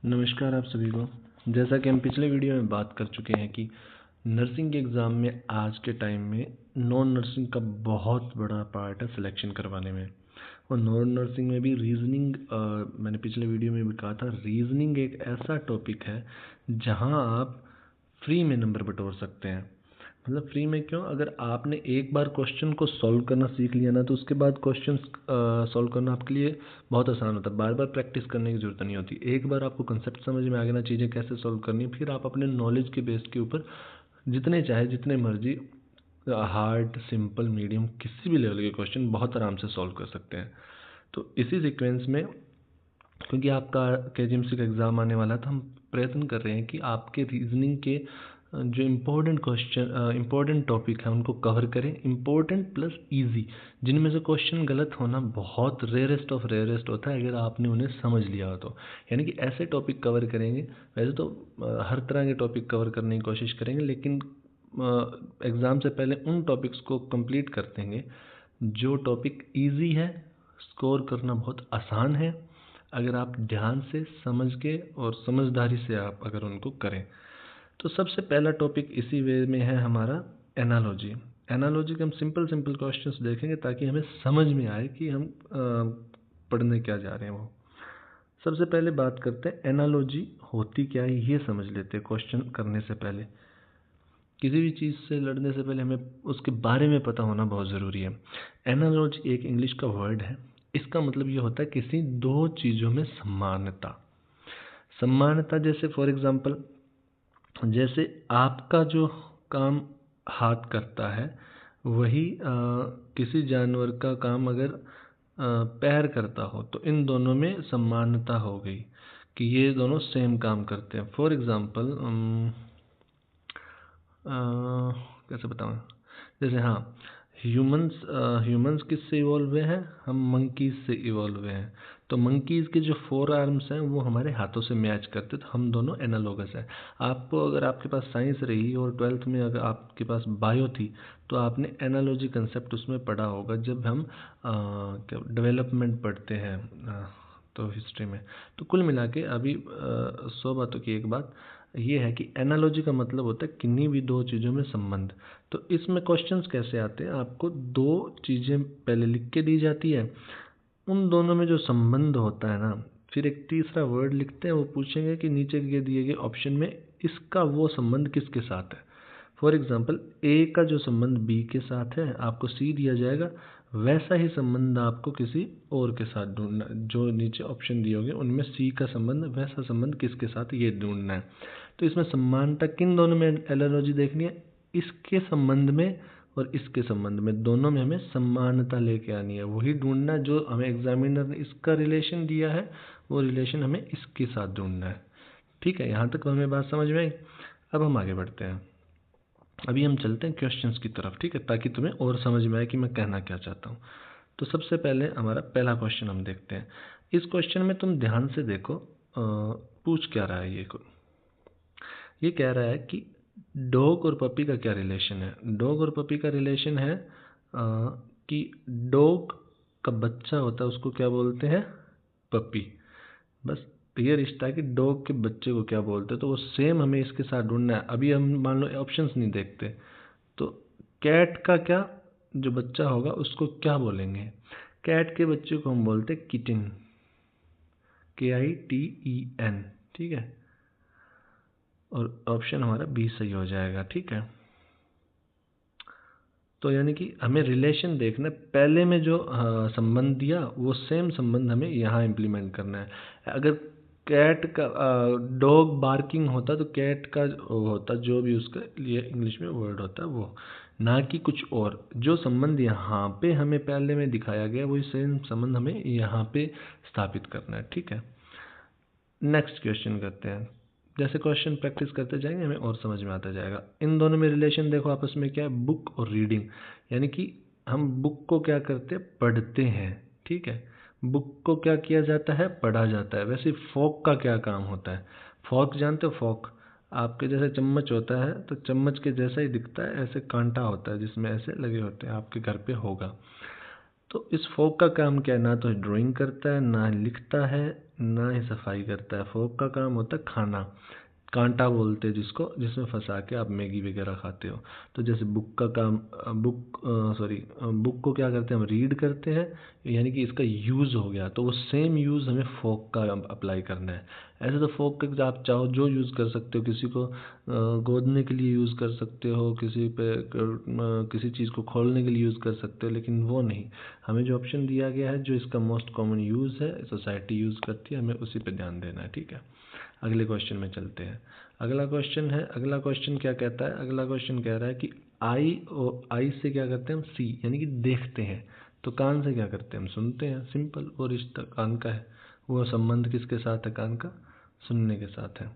नमस्कार आप सभी को। जैसा कि हम पिछले वीडियो में बात कर चुके हैं कि नर्सिंग के एग्ज़ाम में आज के टाइम में नॉन नर्सिंग का बहुत बड़ा पार्ट है सिलेक्शन करवाने में। और नॉन नर्सिंग में भी रीजनिंग, मैंने पिछले वीडियो में भी कहा था, रीजनिंग एक ऐसा टॉपिक है जहां आप फ्री में नंबर बटोर सकते हैं। मतलब फ्री में क्यों? अगर आपने एक बार क्वेश्चन को सॉल्व करना सीख लिया ना, तो उसके बाद क्वेश्चन सॉल्व करना आपके लिए बहुत आसान होता है। बार बार प्रैक्टिस करने की ज़रूरत नहीं होती। एक बार आपको कंसेप्ट समझ में आ गया ना, चीज़ें कैसे सॉल्व करनी है, फिर आप अपने नॉलेज के बेस के ऊपर जितने चाहे जितने मर्जी हार्ड, सिंपल, मीडियम, किसी भी लेवल के क्वेश्चन बहुत आराम से सॉल्व कर सकते हैं। तो इसी सीक्वेंस में, क्योंकि आपका KGMC का एग्ज़ाम आने वाला है, तो हम प्रयत्न कर रहे हैं कि आपके रीजनिंग के जो इम्पोर्टेंट क्वेश्चन, इम्पोर्टेंट टॉपिक हैं उनको कवर करें। इम्पोर्टेंट प्लस इजी, जिनमें से क्वेश्चन गलत होना बहुत रेयरेस्ट ऑफ रेयरेस्ट होता है अगर आपने उन्हें समझ लिया हो तो। यानी कि ऐसे टॉपिक कवर करेंगे। वैसे तो हर तरह के टॉपिक कवर करने की कोशिश करेंगे, लेकिन एग्ज़ाम से पहले उन टॉपिक्स को कंप्लीट कर देंगे जो टॉपिक ईजी है, स्कोर करना बहुत आसान है, अगर आप ध्यान से समझ के और समझदारी से आप अगर उनको करें। तो सबसे पहला टॉपिक इसी वे में है हमारा एनालॉजी। एनालॉजी के हम सिंपल सिंपल क्वेश्चंस देखेंगे ताकि हमें समझ में आए कि हम पढ़ने क्या जा रहे हैं। वो सबसे पहले बात करते हैं एनालॉजी होती क्या है, ये समझ लेते हैं। क्वेश्चन करने से पहले, किसी भी चीज़ से लड़ने से पहले हमें उसके बारे में पता होना बहुत ज़रूरी है। एनालॉजी एक इंग्लिश का वर्ड है। इसका मतलब ये होता है किसी दो चीज़ों में समानता। समानता जैसे फॉर एग्जांपल, जैसे आपका जो काम हाथ करता है वही किसी जानवर का काम अगर पैर करता हो, तो इन दोनों में समानता हो गई कि ये दोनों सेम काम करते हैं। फॉर एग्जांपल कैसे बताऊँ, जैसे हाँ, ह्यूमंस किससे इवॉल्व हुए हैं? हम मंकीज़ से इवॉल्व हुए हैं। तो मंकीज़ के जो 4 आर्म्स हैं वो हमारे हाथों से मैच करते, तो हम दोनों एनालॉगस हैं। आपको अगर आपके पास साइंस रही और 12th में अगर आपके पास बायो थी, तो आपने एनालॉजी कंसेप्ट उसमें पढ़ा होगा जब हम क्या डेवलपमेंट पढ़ते हैं, तो हिस्ट्री में। तो कुल मिला के अभी 100 बातों की एक बात ये है कि एनालॉजी का मतलब होता है किन्हीं भी दो चीज़ों में संबंध। तो इसमें क्वेश्चंस कैसे आते हैं? आपको दो चीज़ें पहले लिख के दी जाती है, उन दोनों में जो संबंध होता है ना, फिर एक तीसरा वर्ड लिखते हैं। वो पूछेंगे कि नीचे के दिए गए ऑप्शन में इसका वो संबंध किसके साथ है। फॉर एग्जांपल, ए का जो संबंध बी के साथ है, आपको सी दिया जाएगा, वैसा ही संबंध आपको किसी और के साथ ढूंढना। जो नीचे ऑप्शन दिए होंगे उनमें सी का संबंध, वैसा संबंध किसके साथ, ये ढूंढना है। तो इसमें समानता किन दोनों में एनालॉजी देखनी है? इसके संबंध में और इसके संबंध में, दोनों में हमें समानता लेके आनी है। वही ढूंढना जो हमें एग्जामिनर ने इसका रिलेशन दिया है, वो रिलेशन हमें इसके साथ ढूंढना है। ठीक है, यहाँ तक हमें बात समझ में आई। अब हम आगे बढ़ते हैं। अभी हम चलते हैं क्वेश्चंस की तरफ, ठीक है, ताकि तुम्हें और समझ में आए कि मैं कहना क्या चाहता हूँ। तो सबसे पहले हमारा पहला क्वेश्चन हम देखते हैं। इस क्वेश्चन में तुम ध्यान से देखो, पूछ क्या रहा है ये कह रहा है कि डॉग और पपी का क्या रिलेशन है। डॉग और पपी का रिलेशन है कि डॉग का बच्चा होता है उसको क्या बोलते हैं? पपी। बस ये रिश्ता है कि डॉग के बच्चे को क्या बोलते हैं, तो वो सेम हमें इसके साथ ढूंढना है। अभी हम मान लो ऑप्शंस नहीं देखते, तो कैट का क्या जो बच्चा होगा उसको क्या बोलेंगे? कैट के बच्चे को हम बोलते हैं किटन, KITEN, ठीक है। और ऑप्शन हमारा बी सही हो जाएगा, ठीक है। तो यानी कि हमें रिलेशन देखना है, पहले में जो संबंध दिया वो सेम संबंध हमें यहाँ इम्प्लीमेंट करना है। अगर कैट का डॉग बार्किंग होता तो कैट का होता जो भी उसका लिए इंग्लिश में वर्ड होता है वो, ना कि कुछ और। जो संबंध यहाँ पे हमें पहले में दिखाया गया वही सेम संबंध हमें यहाँ पे स्थापित करना है, ठीक है। नेक्स्ट क्वेश्चन करते हैं। जैसे क्वेश्चन प्रैक्टिस करते जाएंगे हमें और समझ में आता जाएगा। इन दोनों में रिलेशन देखो आपस में क्या है, बुक और रीडिंग। यानी कि हम बुक को क्या करते हैं? पढ़ते हैं, ठीक है। बुक को क्या किया जाता है? पढ़ा जाता है। वैसे फोक का क्या काम होता है? फोक जानते हो? फोक आपके जैसे चम्मच होता है, तो चम्मच के जैसा ही दिखता है, ऐसे कांटा होता है जिसमें ऐसे लगे होते हैं, आपके घर पे होगा। तो इस फोक का काम क्या है? ना तो ड्राइंग करता है, ना लिखता है, ना ही सफाई करता है। फोक का काम होता है खाना, कांटा बोलते हैं जिसको, जिसमें फंसा के आप मैगी वगैरह खाते हो। तो जैसे बुक का काम, बुक को क्या करते हैं हम, रीड करते हैं, यानी कि इसका यूज़ हो गया, तो वो सेम यूज़ हमें फोक का अप्लाई करना है। ऐसे तो फोक का आप चाहो जो यूज़ कर सकते हो, किसी को गोदने के लिए यूज़ कर सकते हो, किसी चीज़ को खोलने के लिए यूज़ कर सकते हो, लेकिन वो नहीं, हमें जो ऑप्शन दिया गया है जो इसका मोस्ट कॉमन यूज़ है, सोसाइटी यूज़ करती है, हमें उसी पे ध्यान देना है। ठीक है, अगले क्वेश्चन में चलते हैं। अगला क्वेश्चन क्या कहता है, अगला क्वेश्चन कह रहा है कि आई से क्या करते हैं हम, सी यानी कि देखते हैं, तो कान से क्या करते हैं हम, सुनते हैं। सिंपल, वो रिश्ता कान का है, वो संबंध किसके साथ है, कान का, सुनने के साथ है।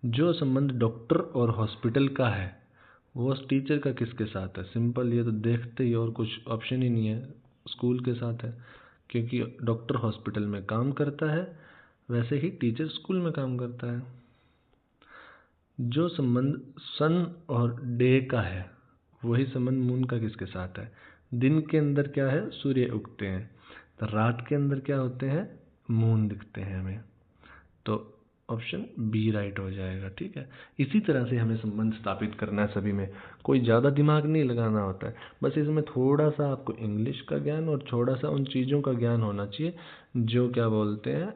जो संबंध डॉक्टर और हॉस्पिटल का है वो टीचर का किसके साथ है, सिंपल, ये तो देखते ही, और कुछ ऑप्शन ही नहीं है, स्कूल के साथ है, क्योंकि डॉक्टर हॉस्पिटल में काम करता है, वैसे ही टीचर स्कूल में काम करता है। जो संबंध सन और डे का है वही संबंध मून का किसके साथ है। दिन के अंदर क्या है, सूर्य उगते हैं, तो रात के अंदर क्या होते हैं, मून दिखते हैं हमें, तो ऑप्शन बी राइट हो जाएगा। ठीक है, इसी तरह से हमें संबंध स्थापित करना है सभी में, कोई ज़्यादा दिमाग नहीं लगाना होता है, बस इसमें थोड़ा सा आपको इंग्लिश का ज्ञान और थोड़ा सा उन चीज़ों का ज्ञान होना चाहिए जो क्या बोलते हैं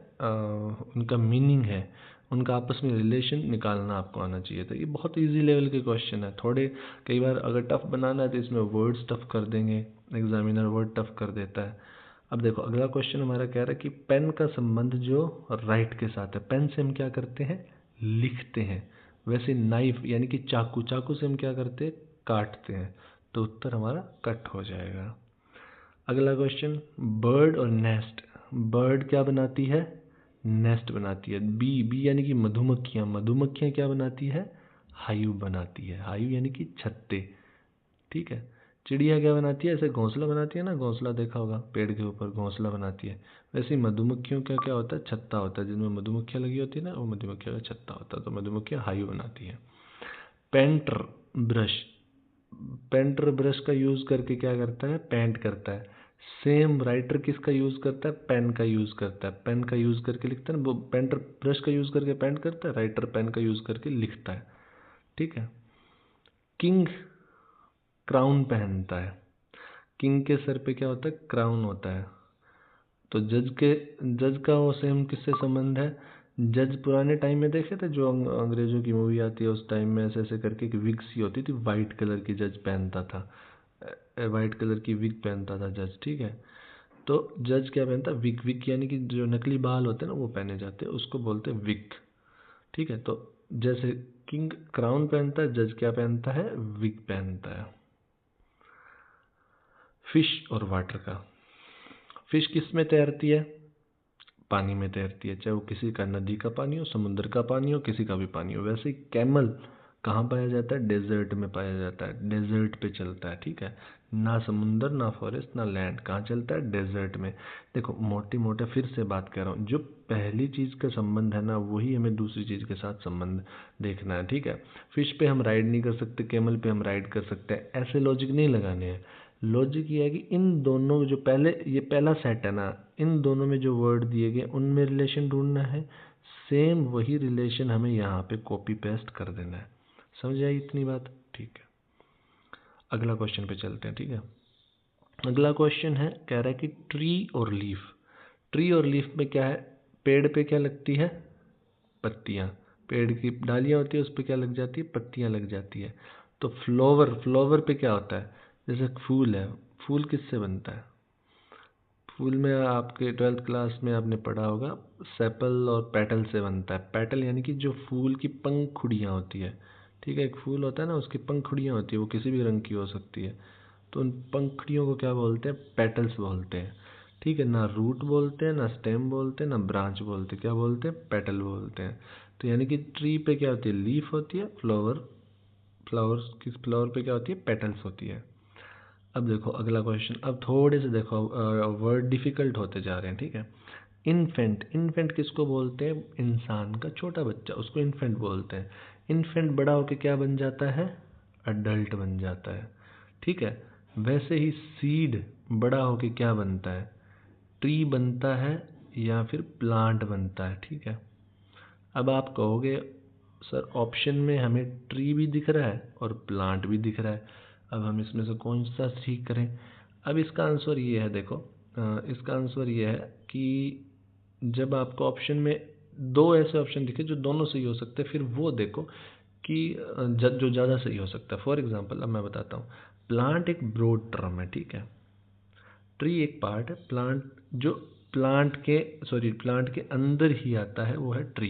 उनका मीनिंग है, उनका आपस में रिलेशन निकालना आपको आना चाहिए। तो ये बहुत इजी लेवल के क्वेश्चन है, थोड़े कई बार अगर टफ बनाना है तो इसमें वर्ड्स टफ कर देंगे, एग्जामिनर वर्ड टफ कर देता है। अब देखो अगला क्वेश्चन हमारा कह रहा है कि पेन का संबंध जो राइट के साथ है, पेन से हम क्या करते हैं, लिखते हैं, वैसे नाइफ यानी कि चाकू, चाकू से हम क्या करते हैं, काटते हैं, तो उत्तर हमारा कट हो जाएगा। अगला क्वेश्चन, बर्ड और नेस्ट, बर्ड क्या बनाती है, नेस्ट बनाती है। बी यानी कि मधुमक्खियाँ, मधुमक्खियाँ क्या बनाती है, हाइव बनाती है, हाइव यानी कि छत्ते। ठीक है, चिड़िया क्या बनाती है, ऐसे घोंसला बनाती है ना, घोंसला देखा होगा, पेड़ के ऊपर घोंसला बनाती है, वैसे ही मधुमक्खियों का क्या होता है, छत्ता होता है, जिनमें मधुमक्खियाँ लगी होती है ना, वो मधुमक्खियों का छत्ता होता है, तो मधुमक्खियाँ हाइव बनाती है। पेंटर ब्रश, पेंटर ब्रश का यूज़ करके क्या करता है, पेंट करता है। सेम राइटर किसका यूज़ करता है, पेन का यूज़ करता है, पेन का यूज़ करके लिखता है ना, वो पेंटर ब्रश का यूज़ करके पेंट करता है, राइटर पेन का यूज़ करके लिखता है। ठीक है, किंग क्राउन पहनता है, किंग के सर पे क्या होता है, क्राउन होता है, तो जज का वो सेम किससे संबंध है, जज पुराने टाइम में देखे थे जो अंग्रेजों की मूवी आती है उस टाइम में ऐसे ऐसे करके एक विग सी होती थी, वाइट कलर की जज पहनता था, वाइट कलर की विग पहनता था जज। ठीक है, तो जज क्या पहनता है, विग, विग यानी कि जो नकली बाल होते हैं ना वो पहने जाते हैं, उसको बोलते हैं विग। ठीक है, तो जैसे किंग क्राउन पहनता है, जज क्या पहनता है, विग पहनता है। फिश और वाटर का, फिश किस में तैरती है, पानी में तैरती है, चाहे वो किसी का नदी का पानी हो, समुद्र का पानी हो, किसी का भी पानी हो। वैसे ही कैमल कहाँ पाया जाता है, डेजर्ट में पाया जाता है, डेजर्ट पे चलता है। ठीक है, ना समुंदर ना फॉरेस्ट ना लैंड, कहाँ चलता है, डेजर्ट में। देखो मोटे मोटे फिर से बात कर रहा हूँ, जो पहली चीज़ का संबंध है ना वही हमें दूसरी चीज़ के साथ संबंध देखना है। ठीक है, फिश पे हम राइड नहीं कर सकते, कैमल पे हम राइड कर सकते हैं, ऐसे लॉजिक नहीं लगाने हैं। लॉजिक ये है कि इन दोनों जो पहले ये पहला सेट है ना, इन दोनों में जो वर्ड दिए गए उनमें रिलेशन ढूंढना है, सेम वही रिलेशन हमें यहाँ पे कॉपी पेस्ट कर देना है। समझ आई इतनी बात, ठीक है। अगला क्वेश्चन पे चलते हैं। ठीक है, अगला क्वेश्चन है, कह रहा है कि ट्री और लीफ, ट्री और लीफ में क्या है, पेड़ पे क्या लगती है, पत्तियाँ, पेड़ की डालियाँ होती है उस पर क्या लग जाती है, पत्तियाँ लग जाती है। तो फ्लावर, फ्लावर पे क्या होता है, जैसे फूल है, फूल किससे बनता है, फूल में आपके 12th क्लास में आपने पढ़ा होगा, सेपल और पेटल से बनता है। पेटल यानी कि जो फूल की पंखुड़ियाँ होती है। ठीक है, एक फूल होता है ना उसकी पंखुड़ियाँ होती है, वो किसी भी रंग की हो सकती है, तो उन पंखुड़ियों को क्या बोलते हैं, पेटल्स बोलते हैं। ठीक है, ना रूट बोलते हैं, ना स्टेम बोलते हैं, ना ब्रांच बोलते हैं, क्या बोलते हैं, पेटल बोलते हैं। तो यानी कि ट्री पे क्या होती है, लीफ होती है, फ्लावर पे क्या होती है, पेटल्स होती है। अब देखो अगला क्वेश्चन, अब थोड़े से देखो वर्ड डिफिकल्ट होते जा रहे हैं। ठीक है, इन्फेंट, इन्फेंट किसको बोलते हैं, इंसान का छोटा बच्चा, उसको इन्फेंट बोलते हैं। इन्फेंट बड़ा होकर क्या बन जाता है, अडल्ट बन जाता है। ठीक है, वैसे ही सीड बड़ा होकर क्या बनता है, ट्री बनता है, या फिर प्लांट बनता है, ठीक है। अब आप कहोगे सर ऑप्शन में हमें ट्री भी दिख रहा है और प्लांट भी दिख रहा है, अब हम इसमें से कौन सा ठीक करें। अब इसका आंसर ये है, देखो इसका आंसर ये है कि जब आपको ऑप्शन में दो ऐसे ऑप्शन दिखे जो दोनों सही हो सकते हैं, फिर वो देखो कि जो ज़्यादा सही हो सकता है। फॉर एग्जांपल अब मैं बताता हूँ, प्लांट एक ब्रॉड टर्म है, ठीक है। ट्री एक पार्ट है, प्लांट जो प्लांट के अंदर ही आता है वो है ट्री।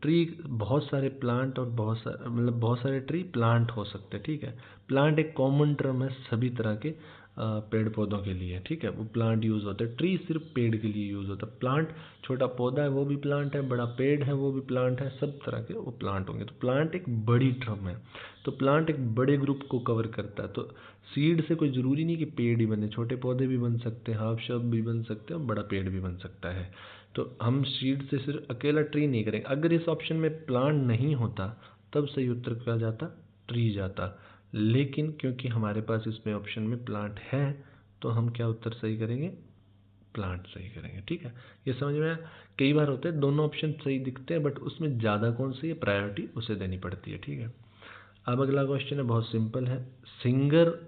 ट्री बहुत सारे प्लांट और बहुत सारे ट्री प्लांट हो सकते हैं, ठीक है। प्लांट एक कॉमन टर्म है सभी तरह के पेड़ पौधों के लिए, ठीक है। वो प्लांट यूज़ होता है, ट्री सिर्फ पेड़ के लिए यूज़ होता है। प्लांट छोटा पौधा है वो भी प्लांट है, बड़ा पेड़ है वो भी प्लांट है, सब तरह के वो प्लांट होंगे। तो प्लांट एक बड़ी टर्म है, तो प्लांट एक बड़े ग्रुप को कवर करता है। तो सीड से कोई ज़रूरी नहीं कि पेड़ ही बने, छोटे पौधे भी बन सकते हैं, हाफ शब भी बन सकते हैं और बड़ा पेड़ भी बन सकता है। तो हम सीड से सिर्फ अकेला ट्री नहीं करेंगे। अगर इस ऑप्शन में प्लांट नहीं होता तब सही उत्तर क्या जाता, ट्री जाता। लेकिन क्योंकि हमारे पास इसमें ऑप्शन में प्लांट है तो हम क्या उत्तर सही करेंगे, प्लांट सही करेंगे, ठीक है। ये समझ में आया। कई बार होते हैं दोनों ऑप्शन सही दिखते हैं बट उसमें ज़्यादा कौन सी है, प्रायोरिटी उसे देनी पड़ती है, ठीक है। अब अगला क्वेश्चन है, बहुत सिंपल है। सिंगर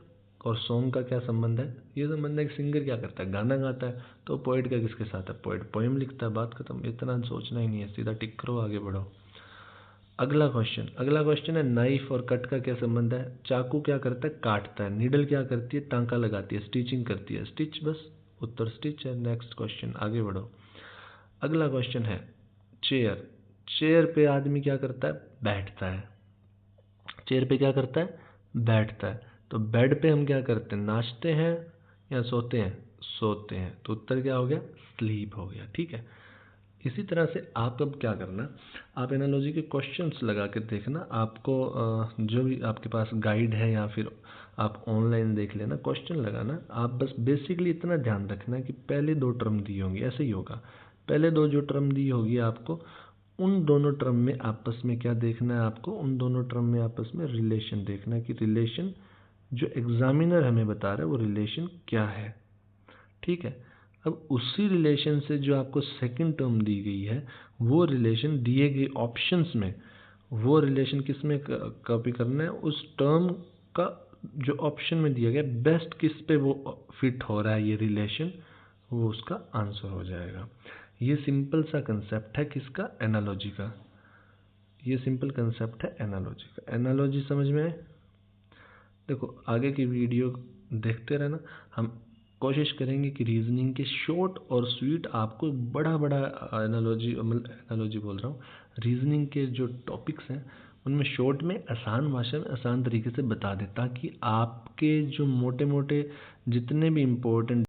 और सॉन्ग का क्या संबंध है। ये संबंध है कि सिंगर क्या करता है, गाना गाता है, तो पोइट का किसके साथ है, पोइट पोएम लिखता है, बात खत्म। इतना सोचना ही नहीं है, सीधा टिक करो, आगे बढ़ो। अगला क्वेश्चन है, नाइफ और कट का क्या संबंध है। चाकू क्या करता है, काटता है। नीडल क्या करती है, टांका लगाती है, स्टिचिंग करती है। स्टिच, बस उत्तर स्टिच है। नेक्स्ट क्वेश्चन, आगे बढ़ो। अगला क्वेश्चन है, चेयर। चेयर पे आदमी क्या करता है, बैठता है। चेयर पे क्या करता है, बैठता है। तो बेड पे हम क्या करते हैं, नाचते हैं या सोते हैं, सोते हैं। तो उत्तर क्या हो गया, स्लीप हो गया, ठीक है। इसी तरह से आप अब क्या करना, आप एनालॉजी के क्वेश्चंस लगा के देखना। आपको जो भी आपके पास गाइड है या फिर आप ऑनलाइन देख लेना, क्वेश्चन लगाना। आप बस बेसिकली इतना ध्यान रखना कि पहले दो टर्म दी होंगी, ऐसे ही होगा। पहले दो जो टर्म दी होगी आपको, उन दोनों टर्म में आपस में क्या देखना है आपको, उन दोनों टर्म में आपस में रिलेशन देखना है कि रिलेशन जो एग्जामिनर हमें बता रहा है वो रिलेशन क्या है, ठीक है। अब उसी रिलेशन से जो आपको सेकंड टर्म दी गई है वो रिलेशन दिए गए ऑप्शंस में, वो रिलेशन किस में कॉपी करना है, उस टर्म का जो ऑप्शन में दिया गया बेस्ट किस पे वो फिट हो रहा है ये रिलेशन, वो उसका आंसर हो जाएगा। ये सिंपल सा कंसेप्ट है किसका, एनालॉजी का। ये सिंपल कंसेप्ट है एनालॉजी का। एनालॉजी समझ में आए। देखो आगे की वीडियो देखते रहना, हम कोशिश करेंगे कि रीजनिंग के शॉर्ट और स्वीट आपको बड़ा बड़ा एनालॉजी बोल रहा हूँ, रीजनिंग के जो टॉपिक्स हैं उनमें शॉर्ट में आसान भाषा में आसान तरीके से बता दें, ताकि आपके जो मोटे मोटे जितने भी इम्पोर्टेंट